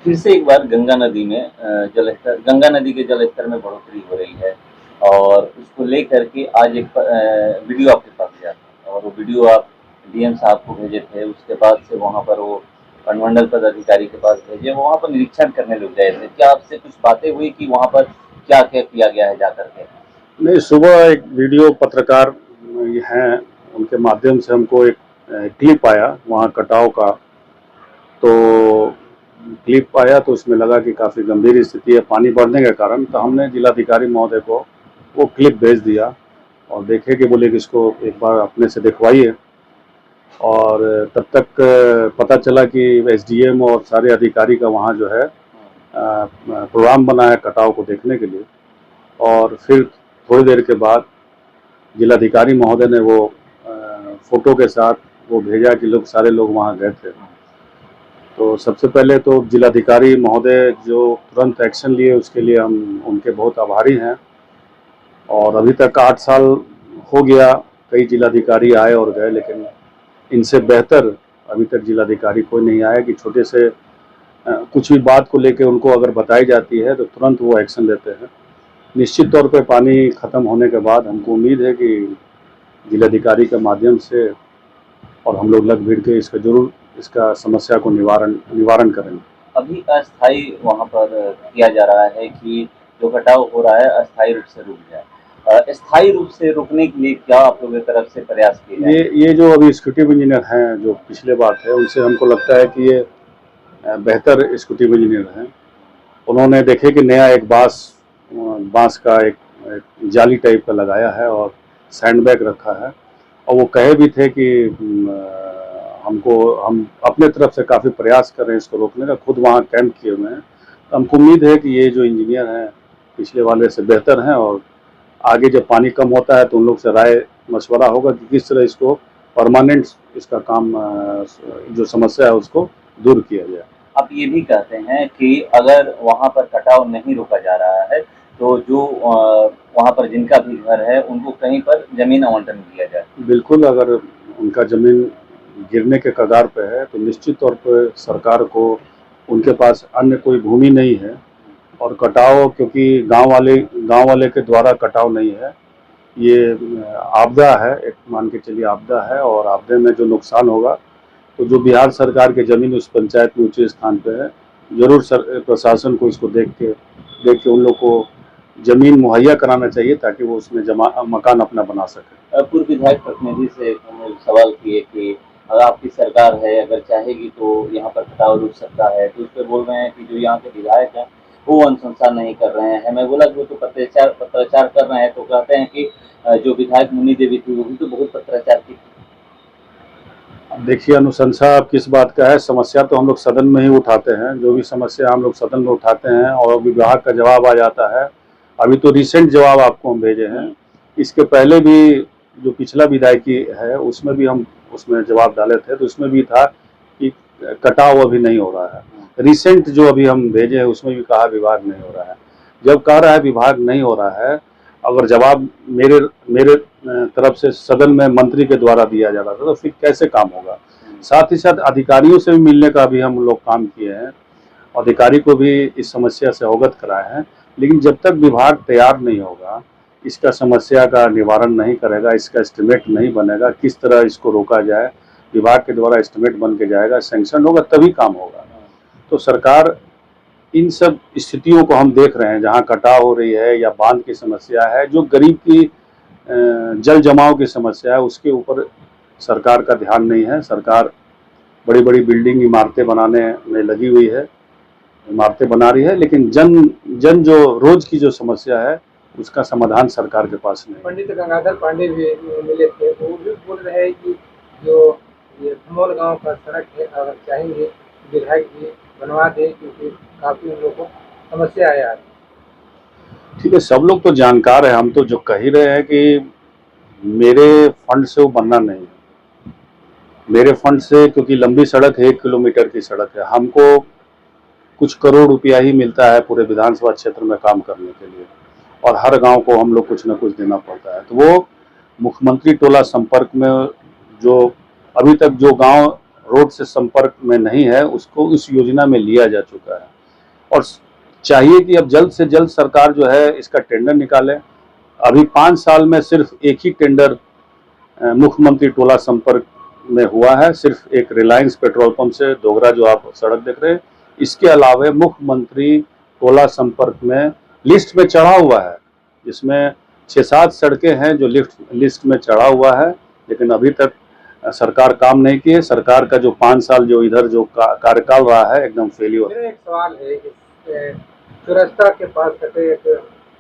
फिर से एक बार गंगा नदी में गंगा नदी के जलस्तर में बढ़ोतरी हो रही है और उसको लेकर के आज एक वीडियो आपके पास गया था और वो वीडियो आप डीएम साहब को भेजे थे। उसके बाद से वहाँ पर वो अनुमंडल पदाधिकारी के पास भेजे, वो वहाँ पर निरीक्षण करने लोग गए थे। क्या आपसे कुछ बातें हुई कि वहाँ पर क्या-क्या किया गया है जाकर के? नहीं, सुबह एक वीडियो पत्रकार हैं, उनके माध्यम से हमको एक क्लिप आया वहाँ कटाव का। तो क्लिप आया तो उसमें लगा कि काफ़ी गंभीर स्थिति है पानी बढ़ने के कारण। तो हमने जिलाधिकारी महोदय को वो क्लिप भेज दिया और देखे कि बोले कि इसको एक बार अपने से दिखवाइए। और तब तक पता चला कि एसडीएम और सारे अधिकारी का वहाँ जो है प्रोग्राम बना है कटाव को देखने के लिए। और फिर थोड़ी देर के बाद जिलाधिकारी महोदय ने वो फोटो के साथ वो भेजा कि सारे लोग वहाँ गए थे। तो सबसे पहले तो जिलाधिकारी महोदय जो तुरंत एक्शन लिए उसके लिए हम उनके बहुत आभारी हैं। और अभी तक 8 साल हो गया, कई जिलाधिकारी आए और गए, लेकिन इनसे बेहतर अभी तक जिलाधिकारी कोई नहीं आया कि छोटे से कुछ भी बात को लेकर उनको अगर बताई जाती है तो तुरंत वो एक्शन लेते हैं। निश्चित तौर पे पानी ख़त्म होने के बाद हमको उम्मीद है कि जिलाधिकारी के माध्यम से और हम लोग लग भिड़ के इसका जरूर इसका समस्या को निवारण करेंगे। अभी अस्थायी वहाँ पर किया जा रहा है कि जो कटाव हो रहा है अस्थायी रूप से रुक जाए। स्थायी रूप से रुकने के लिए क्या आप लोगों की तरफ से प्रयास किए जाएंगे? ये जो अभी एग्जीक्यूटिव इंजीनियर हैं जो पिछले बात है उनसे हमको लगता है कि ये बेहतर एग्जीक्यूटिव इंजीनियर हैं। उन्होंने देखे कि नया एक बांस का एक जाली टाइप का लगाया है और सैंडबैग रखा है। और वो कहे भी थे कि हम अपने तरफ से काफ़ी प्रयास कर रहे हैं इसको रोकने का, खुद वहाँ कैंप किए हुए हैं। तो हमको उम्मीद है कि ये जो इंजीनियर हैं पिछले वाले से बेहतर हैं और आगे जब पानी कम होता है तो उन लोग से राय मशवरा होगा कि किस तरह इसको परमानेंट इसका काम जो समस्या है उसको दूर किया जाए। आप ये भी कहते हैं कि अगर वहाँ पर कटाव नहीं रोका जा रहा है तो जो वहाँ पर जिनका भी घर है उनको कहीं पर ज़मीन आवंटन दिया जाए। बिल्कुल, अगर उनका ज़मीन गिरने के कगार पे है तो निश्चित तौर पर सरकार को उनके पास अन्य कोई भूमि नहीं है। और कटाव क्योंकि गांव वाले के द्वारा कटाव नहीं है, ये आपदा है, एक मान के चलिए आपदा है। और आपदे में जो नुकसान होगा तो जो बिहार सरकार के ज़मीन उस पंचायत में ऊँचे स्थान पे है, ज़रूर प्रशासन को इसको देख के उन लोग को ज़मीन मुहैया कराना चाहिए ताकि वो उसमें मकान अपना बना सके। पूर्व विधायक प्रतिनिधि से हमने सवाल किए कि अगर आपकी सरकार है, अगर चाहेगी तो यहाँ पर कटाव रुक सकता है, तो उस पर बोल रहे हैं कि जो यहाँ के विधायक हैं वो अनुशंसा नहीं कर रहे हैं। मैं बोला कि वो तो पत्राचार कर रहे हैं, तो कहते हैं कि जो विधायक मुन्नी देवी थी वो भी तो बहुत पत्राचार की थी। देखिए, अनुशंसा अब किस बात का है, समस्या तो हम लोग सदन में ही उठाते हैं। जो भी समस्या हम लोग सदन में उठाते हैं और विभाग का जवाब आ जाता है। अभी तो रिसेंट जवाब आपको हम भेजे हैं, इसके पहले भी जो पिछला विधायकी है उसमें भी हम उसमें जवाब डाले थे, तो उसमें भी था कि कटाव अभी नहीं हो रहा है। रिसेंट जो अभी हम भेजे हैं उसमें भी कहा विभाग नहीं हो रहा है। जब कह रहा है विभाग नहीं हो रहा है, अगर जवाब मेरे मेरे तरफ से सदन में मंत्री के द्वारा दिया जा रहा था तो फिर कैसे काम होगा। साथ ही साथ अधिकारियों से भी मिलने का भी हम लोग काम किए हैं, अधिकारी को भी इस समस्या से अवगत कराए हैं। लेकिन जब तक विभाग तैयार नहीं होगा, इसका समस्या का निवारण नहीं करेगा, इसका एस्टिमेट नहीं बनेगा, किस तरह इसको रोका जाए, विभाग के द्वारा एस्टिमेट बन के जाएगा, सैंक्शन होगा तभी काम होगा। तो सरकार इन सब स्थितियों को हम देख रहे हैं, जहाँ कटाव हो रही है या बांध की समस्या है, जो गरीब की जल जमाव की समस्या है, उसके ऊपर सरकार का ध्यान नहीं है। सरकार बड़ी बड़ी बिल्डिंग इमारतें बनाने में लगी हुई है, इमारतें बना रही है, लेकिन जन जो रोज की जो समस्या है उसका समाधान सरकार के पास नहीं। पंडित गंगाधर पांडे भी मिले थे, वो भी बोल रहे हैं कि जो ये धमोल गांव का सड़क है अगर चाहेंगे विधायक जी बनवा दे, क्योंकि काफी उन लोगों को समस्या आया है। ठीक है, सब लोग तो जानकार है, हम तो जो कह ही रहे हैं कि मेरे फंड से वो बनना नहीं है। मेरे फंड से, क्योंकि लंबी सड़क है, 1 किलोमीटर की सड़क है, हमको कुछ करोड़ रुपया ही मिलता है पूरे विधानसभा क्षेत्र में काम करने के लिए, और हर गांव को हम लोग कुछ न कुछ देना पड़ता है। तो वो मुख्यमंत्री टोला संपर्क में जो अभी तक जो गांव रोड से संपर्क में नहीं है उसको इस योजना में लिया जा चुका है। और चाहिए कि अब जल्द से जल्द सरकार जो है इसका टेंडर निकाले। अभी 5 साल में सिर्फ एक ही टेंडर मुख्यमंत्री टोला संपर्क में हुआ है, सिर्फ एक रिलायंस पेट्रोल पंप से डोगरा जो आप सड़क देख रहे हैं। इसके अलावा मुख्यमंत्री टोला संपर्क में लिस्ट में चढ़ा हुआ है, जिसमें 6-7 सड़कें हैं जो लिस्ट में चढ़ा हुआ है, लेकिन अभी तक सरकार काम नहीं की है। सरकार का जो 5 साल जो इधर जो कार्यकाल रहा है एकदम फेलियर। मेरा एक सवाल है, इस चौरस्ता के पास कटे एक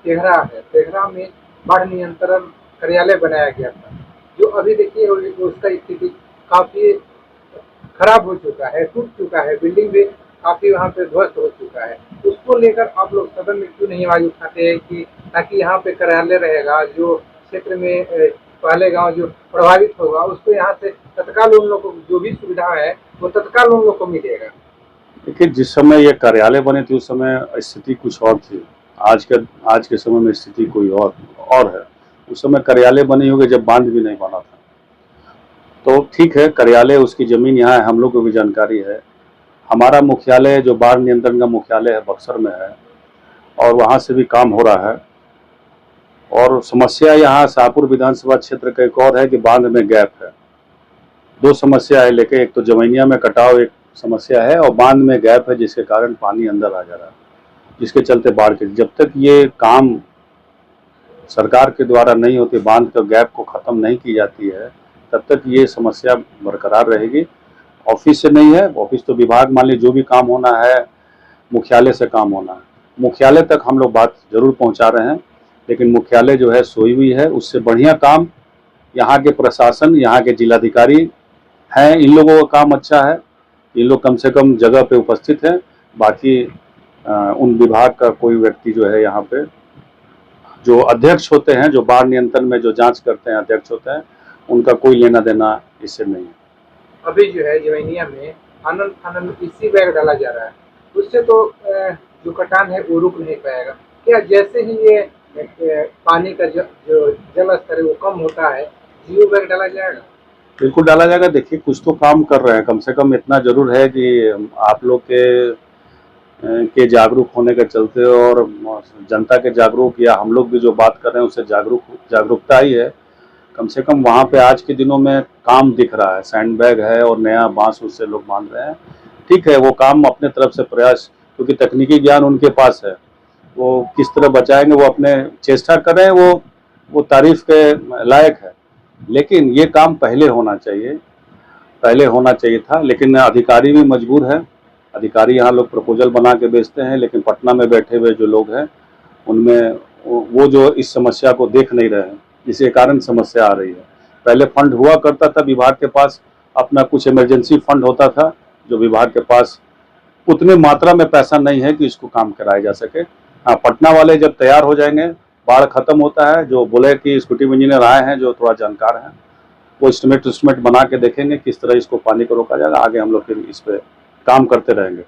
तेहरा है, तेहरा में बाढ़ नियंत्रण कार्यालय बनाया गया था, जो अभी देखिए उसका स्थिति काफी खराब हो चुका है, टूट चुका है, बिल्डिंग भी काफी वहाँ पे ध्वस्त हो चुका है। उसको लेकर आप लोग सदन में क्यों नहीं आवाज उठाते हैं कि ताकि यहाँ पे कार्यालय रहेगा, जो क्षेत्र में पहले गांव जो प्रभावित होगा उसको यहाँ से तत्काल उन लोगों को जो भी सुविधा है वो तत्काल उन लोग को मिलेगा। देखिए, जिस समय ये कार्यालय बने थे उस समय स्थिति कुछ और थी, आज के समय में स्थिति कोई और है। उस समय कार्यालय बने होंगे जब बांध भी नहीं बना था। तो ठीक है, कार्यालय उसकी जमीन यहाँ है, हम लोग को भी जानकारी है। हमारा मुख्यालय जो बाढ़ नियंत्रण का मुख्यालय है बक्सर में है, और वहाँ से भी काम हो रहा है। और समस्या यहाँ शाहपुर विधानसभा क्षेत्र का एक और है कि बांध में गैप है। 2 समस्या है, लेकिन एक तो जमैनिया में कटाव एक समस्या है और बांध में गैप है, जिसके कारण पानी अंदर आ जा रहा है, जिसके चलते बाढ़ के जब तक ये काम सरकार के द्वारा नहीं होती, बांध का गैप को ख़त्म नहीं की जाती है, तब तक ये समस्या बरकरार रहेगी। ऑफिस से नहीं है, ऑफिस तो विभाग मान लीजिए जो भी काम होना है मुख्यालय से काम होना है, मुख्यालय तक हम लोग बात जरूर पहुंचा रहे हैं, लेकिन मुख्यालय जो है सोई हुई है। उससे बढ़िया काम यहाँ के प्रशासन, यहाँ के जिलाधिकारी हैं, इन लोगों का काम अच्छा है, इन लोग कम से कम जगह पे उपस्थित हैं। बाकी उन विभाग का कोई व्यक्ति जो है यहाँ पे जो अध्यक्ष होते हैं, जो बाढ़ नियंत्रण में जो जांच करते हैं अध्यक्ष होते हैं, उनका कोई लेना देना इससे नहीं है। अभी जो है जवैनिया में आनंद आनंद इसी बैग डाला जा रहा है, उससे तो जो कटान है वो रुक नहीं पाएगा क्या? जैसे ही ये पानी का जो जल स्तर है वो कम होता है, जियो बैग डाला जाएगा? बिल्कुल डाला जाएगा। देखिए, कुछ तो काम कर रहे हैं, कम से कम इतना जरूर है कि आप लोग के जागरूक होने के चलते और जनता के जागरूक, या हम लोग भी जो बात कर रहे हैं उससे जागरूकता ही है। कम से कम वहाँ पे आज के दिनों में काम दिख रहा है, सैंड बैग है और नया बांस उससे लोग बांध रहे हैं। ठीक है, वो काम अपने तरफ से प्रयास, क्योंकि तकनीकी ज्ञान उनके पास है, वो किस तरह बचाएंगे वो अपने चेष्टा कर रहे हैं, वो तारीफ के लायक है। लेकिन ये काम पहले होना चाहिए था, लेकिन अधिकारी भी मजबूर है। अधिकारी यहाँ लोग प्रपोजल बना के बेचते हैं, लेकिन पटना में बैठे हुए जो लोग हैं उनमें वो जो इस समस्या को देख नहीं रहे हैं, जिसके कारण समस्या आ रही है। पहले फंड हुआ करता था, विभाग के पास अपना कुछ इमरजेंसी फंड होता था, जो विभाग के पास उतनी मात्रा में पैसा नहीं है कि इसको काम कराया जा सके। हाँ, पटना वाले जब तैयार हो जाएंगे, बाढ़ खत्म होता है, जो बोले कि स्कूटी इंजीनियर आए हैं जो थोड़ा जानकार हैं, वो एस्टिमेट बना के देखेंगे किस तरह इसको पानी को रोका जाएगा। आगे हम लोग फिर इस पर काम करते रहेंगे।